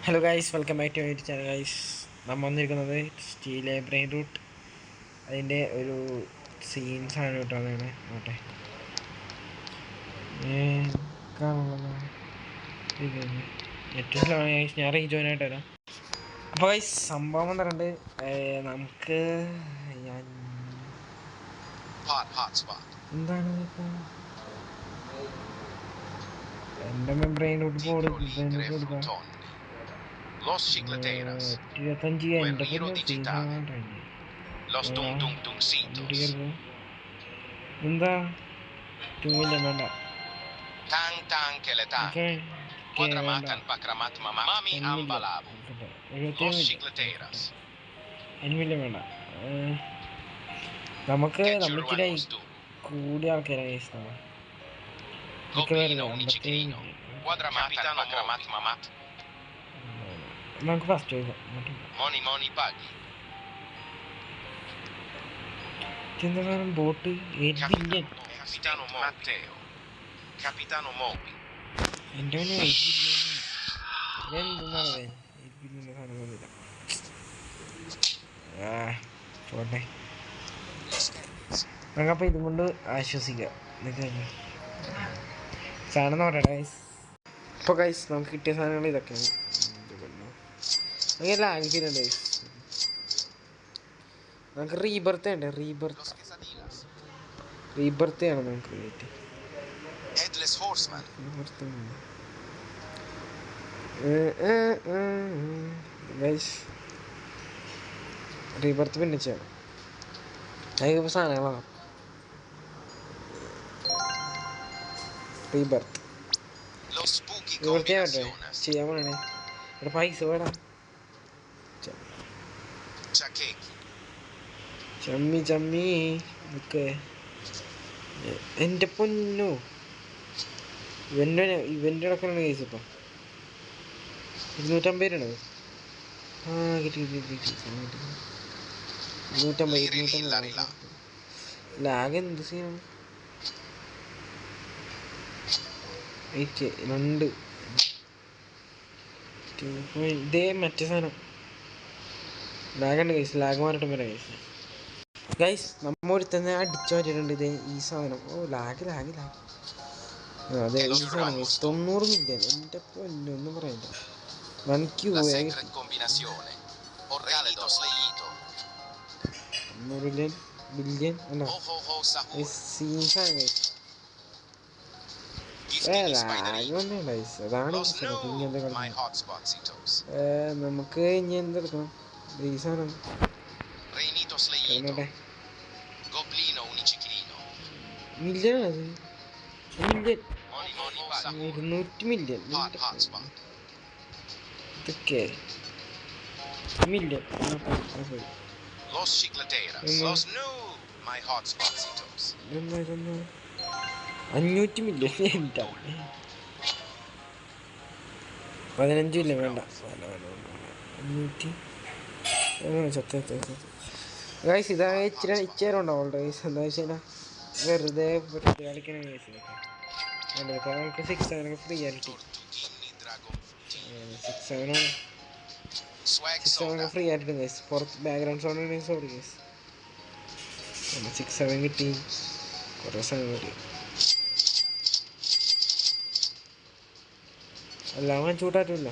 Hello guys, welcome back to my channel guys. നമ്മൾ വന്നിരിക്കുന്നത് steel brain root അതിൻ്റെ ഒരു സീൻസാണ് കേട്ടോ. അതാണ് നോട്ടെ ഏറ്റവും ഗൈസ്, ഞാൻ റീജോയിൻ ആയിട്ട് വരാം. അപ്പോൾ ഗൈസ് സംഭവം വന്നിട്ടുണ്ട്. നമുക്ക് ഞാൻ എന്താണ് ഇപ്പോൾ എൻ്റെ ബ്രെയിൻ റൂട്ട് കൊടുക്കാം. Los chicleteras, 25 എൻ്റെ digitale, los tung-tung-tungcitos, എന്താ 2 million വേണ്ട. tang-tang keletang, quadramat pakramat mami ambalavu, los chicleteras, 5 million വേണ്ട. നമുക്കിടെ കൂടിയ ആൾക്കാരാണ് ഇഷ്ടം. goblino uniciclino, quadramatan pakramat mamat, നമുക്ക് ഫസ്റ്റ് moni moni paghi, ചിന്തകാരം boat 8 billion. capitano Matteo, capitano Moby, എൻ്റെ 8 ബില്യൺ ഇതെന്താണ് 8 ബില്യൺ സാധനമൊന്നുമില്ല. പോട്ടെ, നമുക്കപ്പോൾ ഇതും കൊണ്ട് ആശ്വസിക്കാം. സാധനം നോട്ടെ ഗൈസ്. ഇപ്പോൾ ഗൈസ് നമുക്ക് കിട്ടിയ സാധനങ്ങൾ ഇതൊക്കെയാണ്. അങ്ങനെ ലാഗിക്കുന്നുണ്ട് ഗൈസ്. നമുക്ക് റീബർത്ത് ഉണ്ട്. റീബർത്ത് ആണ് നമുക്ക് headless horseman, ഗൈസ്. റീബർത്ത് പിന്നെ ചെയ്യണം. അതിപ്പോൾ സാധനങ്ങളാണ്. റീബർത്ത് los spooky റീബർത്ത് ചെയ്യാൻ പറ്റേ? combinaciones, ചെയ്യാൻ വേണേ. ഇവിടെ പൈസ വേണം. chakeki, ചമ്മി ഒക്കെ എൻ്റെ പൊന്നു. ഇവൻ്റെ അടക്കമാണ് കേസ്. ഇപ്പം 250 രൂപയാണ്. കിട്ടി 250. ലാഗ് എന്ത് സീനാണ്. 2 ഇതേ മറ്റേ സാധനം ലാഗുണ്ട് ഗൈസ്. ലാഗ് മാറിയിട്ട് വരാം ഗൈസ്. നമ്മ ഒരുത്തന്നെ അടിച്ചു മാറ്റിയിട്ടുണ്ട്. ഇതേ ഈ സാധനം. ലാഗ് അതെ, ഈ സാധനം 90 മില്യൺ. എൻ്റെ പൊന്നൊന്നും പറയണ്ട. 1 ക്യൂ la secret combinazione, orgalito sleito, 100 billion അല്ല ho sahur, സീൻസാണ് ഗൈസ്. giftini spiderino, ലാഗൊന്നും ഗൈസ്. അതാണ് los ഇങ്ങനത്തെ new my കളി. hotspotsitos, നമുക്ക് ഇനി എന്തെടുക്കണം? ഈ സാധനം reinito sleito, കഴിഞ്ഞോട്ടെ. goblino uniciclino, മില്യൺ അത് million moni moni sahur, 200 million. hotspot, ഇതൊക്കെ million. los chicleteras, los new my hotspotsitos, 500 million. എന്താ 15 മില്യൺ വേണ്ട. 500 ഗൈസ്. ഇതാ ഇച്ചേരം ഉണ്ടാവും ഗൈസ്. എന്താ വെച്ചാൽ വെറുതെ കളിക്കണ ഗൈസ്. ഇതൊക്കെ നമുക്ക് 6-7 ഫ്രീ ആയിട്ട് tortughini dragonflutti, 6-7 swag 6-7 soda, free ആയിട്ട് ഗൈസ്. പുറത്ത് ബാക്ക്ഗ്രൗണ്ട് സൗണ്ട് ഉണ്ടെങ്കിൽ സോറി ഗൈസ്. 6-7 കിട്ടി. കുറേ സാധനം കിട്ടി. എല്ലാം ചൂടാറ്റില്ല.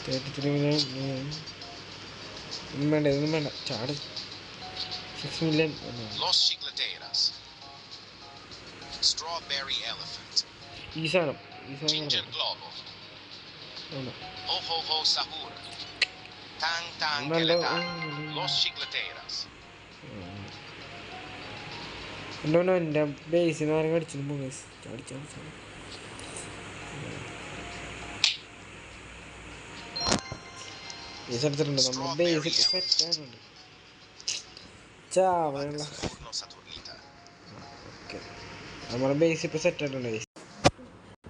33 മില്യൺ. ഒന്നും വേണ്ട ചാട്. 6 million. los chicleteras, strawberry elephant, ഈ സാധനം ginger globo, ho sahur, tang tang നല്ല keletang, los chicleteras, ഉണ്ടോ. എൻ്റെ ബേസിൽ നിന്ന് ആരും കടിച്ചിട്ട് പോകും ഗൈസ്. ചാടി ബേസ് എടുത്തിട്ടുണ്ട്. നമ്മൾ ബേസിൽ സെറ്റ് ആയിട്ടുണ്ട്. ചാവണ Saturno saturnita, ഓക്കെ, നമ്മുടെ ബേസ് ഇപ്പോൾ സെറ്റ് ആയിട്ടുണ്ട് ഗൈസ്.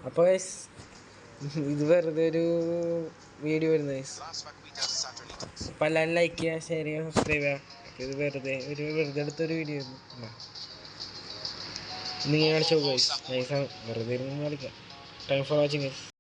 അപ്പോൾ ഗൈസ് ഇത് വെറുതെ ഒരു വീഡിയോ വരുന്നത് ഗൈസ്. las vaquitas saturnitas, അപ്പോൾ എല്ലാവരും ലൈക്ക് ചെയ്യുക, ഷെയർ ചെയ്യുക, സബ്സ്ക്രൈബ് ചെയ്യുക. അപ്പോൾ ഇത് വെറുതെ എടുത്തൊരു വീഡിയോ ആയിരുന്നു. നിങ്ങൾ കളിച്ചോ ഗൈസ്. നൈസാണ്. വെറുതെ ഇരുന്ന് കളിക്കാം. Thanks for watching guys.